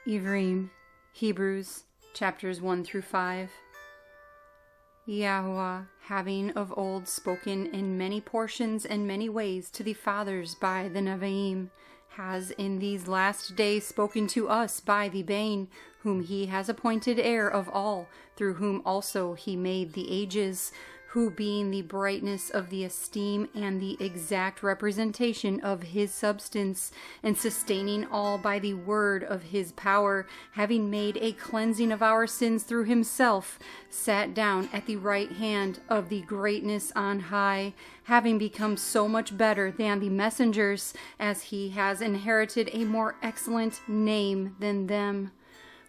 Ibrim, Hebrews, chapters 1 through 5. Yahuah, having of old spoken in many portions and many ways to the fathers by the Nevi'im, has in these last days spoken to us by the Bane, whom he has appointed heir of all, through whom also he made the ages, who being the brightness of the esteem and the exact representation of his substance, and sustaining all by the word of his power, having made a cleansing of our sins through himself, sat down at the right hand of the greatness on high, having become so much better than the messengers, as he has inherited a more excellent name than them.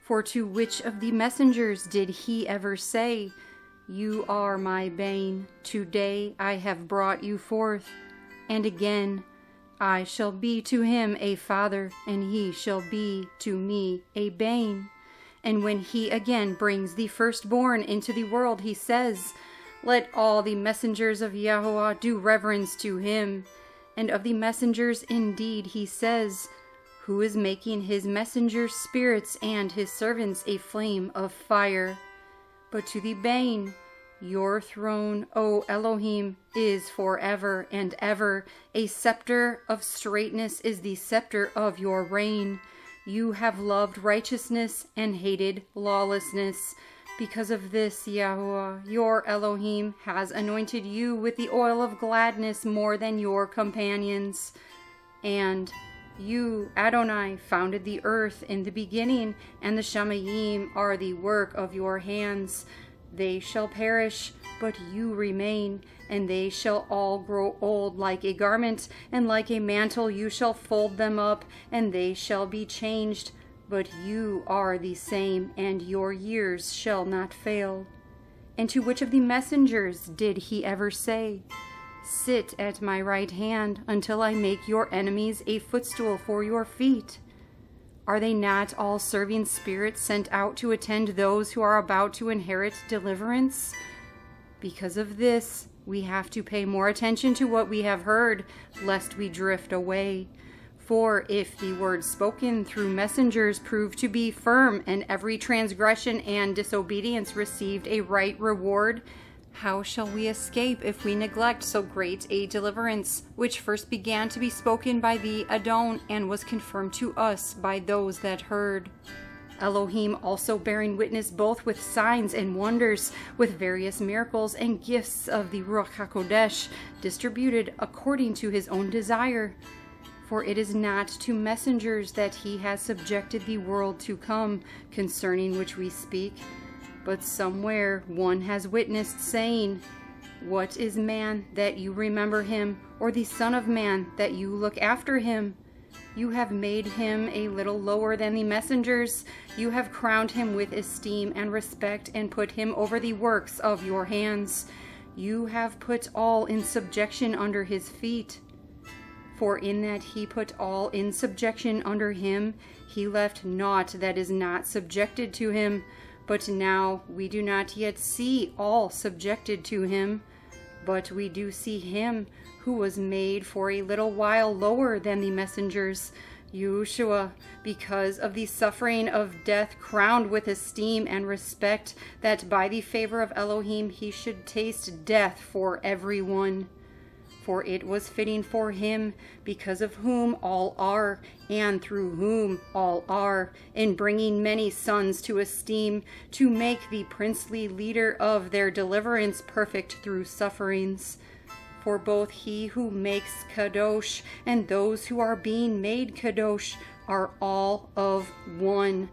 For to which of the messengers did he ever say, "You are my bane, today I have brought you forth"? And again, "I shall be to him a father, and he shall be to me a bane"? And when he again brings the firstborn into the world, he says, "Let all the messengers of Yahuah do reverence to him." And of the messengers indeed he says, "Who is making his messengers spirits and his servants a flame of fire." But to the bane, "Your throne, O Elohim, is forever and ever. A scepter of straightness is the scepter of your reign. You have loved righteousness and hated lawlessness. Because of this, Yahuah, your Elohim, has anointed you with the oil of gladness more than your companions. And you, Adonai, founded the earth in the beginning, and the Shamayim are the work of your hands. They shall perish, but you remain, and they shall all grow old like a garment, and like a mantle you shall fold them up, and they shall be changed. But you are the same, and your years shall not fail." And to which of the messengers did he ever say, "Sit at my right hand until I make your enemies a footstool for your feet"? Are they not all serving spirits sent out to attend those who are about to inherit deliverance? Because of this, we have to pay more attention to what we have heard, lest we drift away. For if the word spoken through messengers proved to be firm, and every transgression and disobedience received a right reward, how shall we escape if we neglect so great a deliverance, which first began to be spoken by the Adon, and was confirmed to us by those that heard? Elohim also bearing witness both with signs and wonders, with various miracles and gifts of the Ruah HaKodesh, distributed according to his own desire. For it is not to messengers that he has subjected the world to come, concerning which we speak. But somewhere one has witnessed, saying, "What is man that you remember him, or the son of man that you look after him? You have made him a little lower than the messengers. You have crowned him with esteem and respect, and put him over the works of your hands. You have put all in subjection under his feet." For in that he put all in subjection under him, he left naught that is not subjected to him. But now we do not yet see all subjected to him, but we do see him who was made for a little while lower than the messengers, Yahusha, because of the suffering of death, crowned with esteem and respect, that by the favor of Elohim he should taste death for everyone. For it was fitting for him, because of whom all are, and through whom all are, in bringing many sons to esteem, to make the princely leader of their deliverance perfect through sufferings. For both he who makes kadosh and those who are being made kadosh are all of one,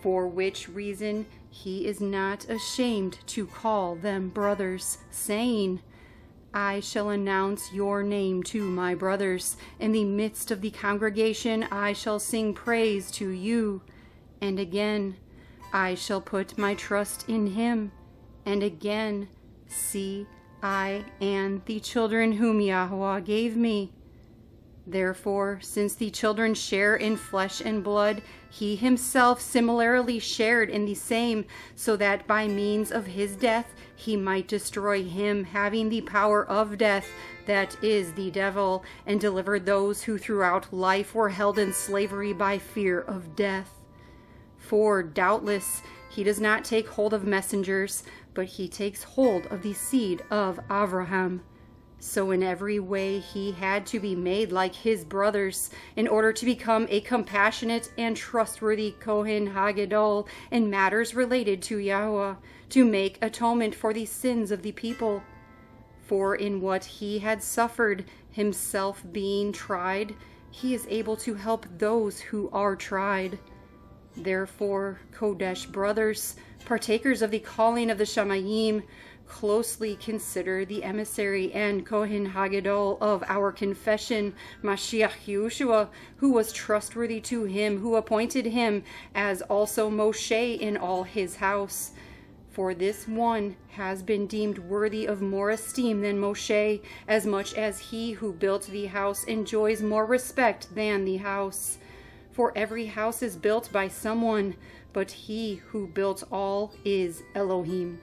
for which reason he is not ashamed to call them brothers, saying, "I shall announce your name to my brothers. In the midst of the congregation I shall sing praise to you." And again, "I shall put my trust in him." And again, "See, I and the children whom Yahuah gave me." Therefore, since the children share in flesh and blood, he himself similarly shared in the same, so that by means of his death he might destroy him having the power of death, that is the devil, and deliver those who throughout life were held in slavery by fear of death. For doubtless he does not take hold of messengers, but he takes hold of the seed of Abraham. So in every way he had to be made like his brothers, in order to become a compassionate and trustworthy Kohen Hagadol in matters related to Yahuah, to make atonement for the sins of the people. For in what he had suffered, himself being tried, he is able to help those who are tried. Therefore, Kodesh brothers, partakers of the calling of the Shamayim, closely consider the emissary and Kohen Hagadol of our confession, Mashiach Yahusha, who was trustworthy to him who appointed him, as also Moshe in all his house. For this one has been deemed worthy of more esteem than Moshe, as much as he who built the house enjoys more respect than the house. For every house is built by someone, but he who built all is Elohim.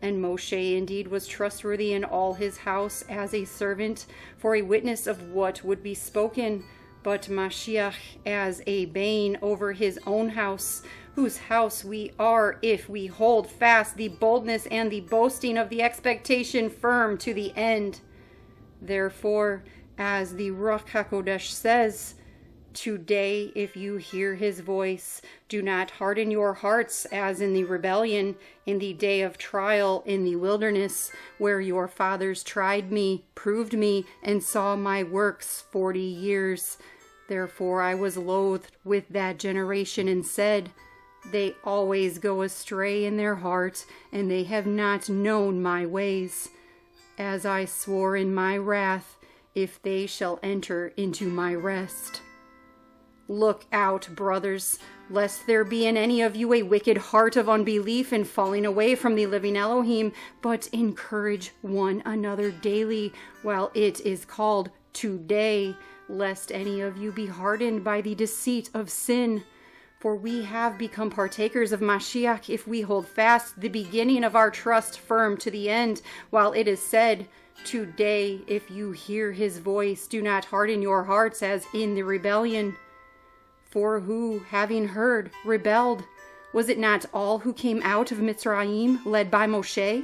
And Moshe indeed was trustworthy in all his house as a servant, for a witness of what would be spoken, but Mashiach as a bane over his own house, whose house we are if we hold fast the boldness and the boasting of the expectation firm to the end. Therefore, as the Ruach HaKodesh says, today, if you hear his voice, do not harden your hearts as in the rebellion, in the day of trial in the wilderness, where your fathers tried me, proved me, and saw my works 40 years. Therefore I was loathed with that generation and said, they always go astray in their heart, and they have not known my ways. As I swore in my wrath, if they shall enter into my rest. Look out, brothers, lest there be in any of you a wicked heart of unbelief in falling away from the living Elohim, but encourage one another daily, while it is called today, lest any of you be hardened by the deceit of sin. For we have become partakers of Mashiach if we hold fast the beginning of our trust firm to the end, while it is said, today, if you hear his voice, do not harden your hearts as in the rebellion. For who, having heard, rebelled? Was it not all who came out of Mitzrayim, led by Moshe?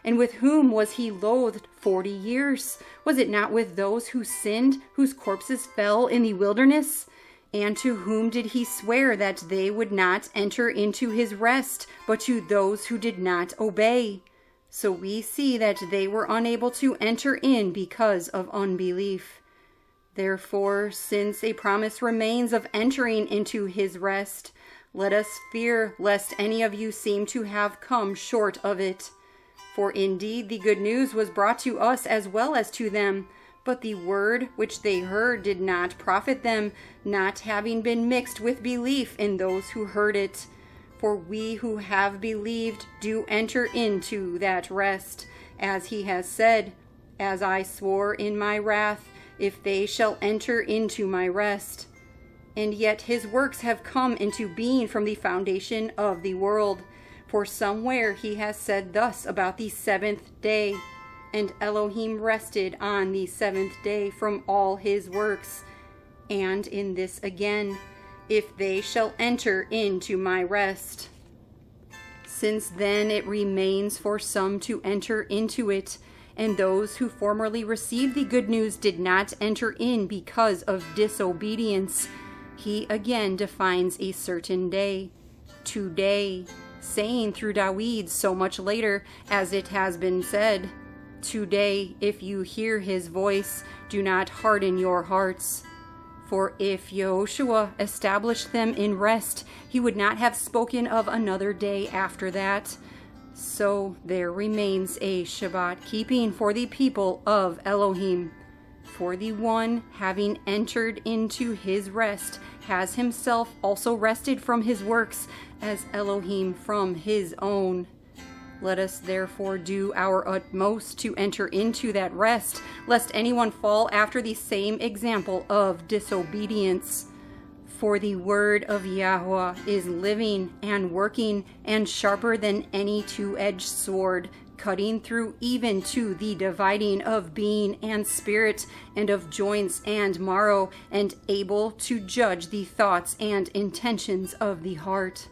And with whom was he loathed 40 years? Was it not with those who sinned, whose corpses fell in the wilderness? And to whom did he swear that they would not enter into his rest, but to those who did not obey? So we see that they were unable to enter in because of unbelief. Therefore, since a promise remains of entering into his rest, let us fear lest any of you seem to have come short of it. For indeed the good news was brought to us as well as to them, but the word which they heard did not profit them, not having been mixed with belief in those who heard it. For we who have believed do enter into that rest, as he has said, as I swore in my wrath, if they shall enter into my rest. And yet his works have come into being from the foundation of the world. For somewhere he has said thus about the seventh day, and Elohim rested on the seventh day from all his works. And in this again, if they shall enter into my rest. Since then it remains for some to enter into it, and those who formerly received the good news did not enter in because of disobedience. He again defines a certain day, today, saying through David so much later, as it has been said, today, if you hear his voice, do not harden your hearts. For if Yahushua established them in rest, he would not have spoken of another day after that. So there remains a Shabbat keeping for the people of Elohim. For the one having entered into his rest has himself also rested from his works, as Elohim from his own. Let us therefore do our utmost to enter into that rest, lest anyone fall after the same example of disobedience. For the word of Yahuah is living and working and sharper than any two-edged sword, cutting through even to the dividing of being and spirit, and of joints and marrow, and able to judge the thoughts and intentions of the heart.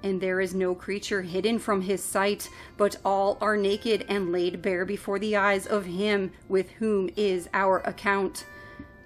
And there is no creature hidden from his sight, but all are naked and laid bare before the eyes of him with whom is our account.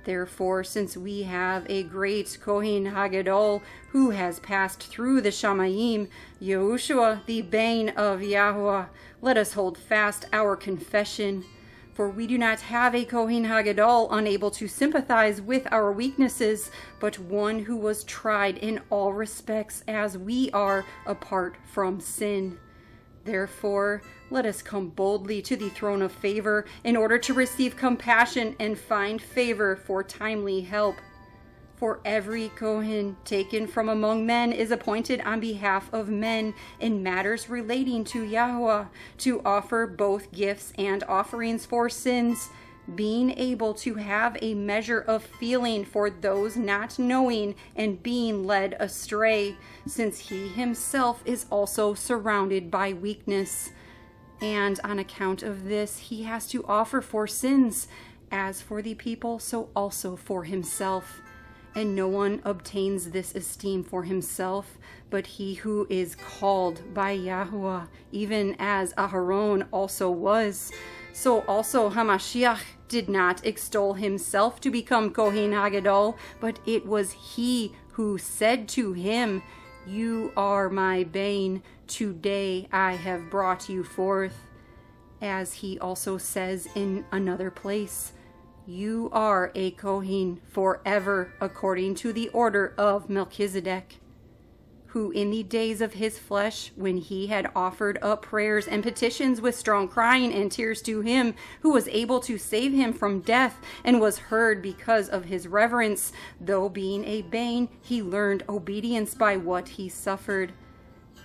Therefore, since we have a great Kohen Hagadol who has passed through the Shamayim, Yahushua, the bane of Yahuah, let us hold fast our confession. For we do not have a Kohen Hagadol unable to sympathize with our weaknesses, but one who was tried in all respects as we are, apart from sin. Therefore, let us come boldly to the throne of favor in order to receive compassion and find favor for timely help. For every Kohen taken from among men is appointed on behalf of men in matters relating to Yahuah, to offer both gifts and offerings for sins, being able to have a measure of feeling for those not knowing and being led astray, since he himself is also surrounded by weakness. And on account of this, he has to offer for sins, as for the people, so also for himself. And no one obtains this esteem for himself, but he who is called by Yahuah, even as Aharon also was. So also Hamashiach did not extol himself to become Kohen Hagadol, but it was he who said to him, "You are my bane, today I have brought you forth." As he also says in another place, "You are a Kohen forever, according to the order of Melchizedek," who in the days of his flesh, when he had offered up prayers and petitions with strong crying and tears to him who was able to save him from death, and was heard because of his reverence, though being a bane, he learned obedience by what he suffered.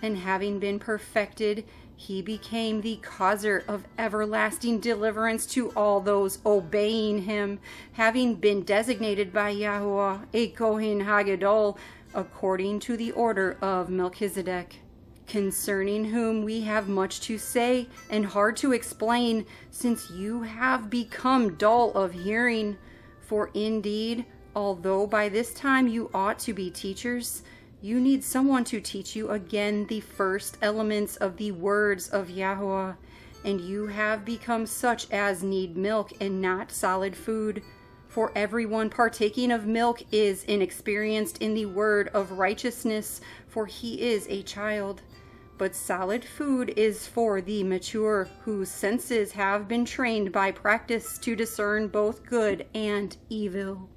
And having been perfected, he became the causer of everlasting deliverance to all those obeying him, having been designated by Yahuah a Kohen Hagadol, according to the order of Melchizedek, concerning whom we have much to say and hard to explain, since you have become dull of hearing. For indeed, although by this time you ought to be teachers, you need someone to teach you again the first elements of the words of Yahuah, and you have become such as need milk and not solid food. For everyone partaking of milk is inexperienced in the word of righteousness, for he is a child. But solid food is for the mature, whose senses have been trained by practice to discern both good and evil.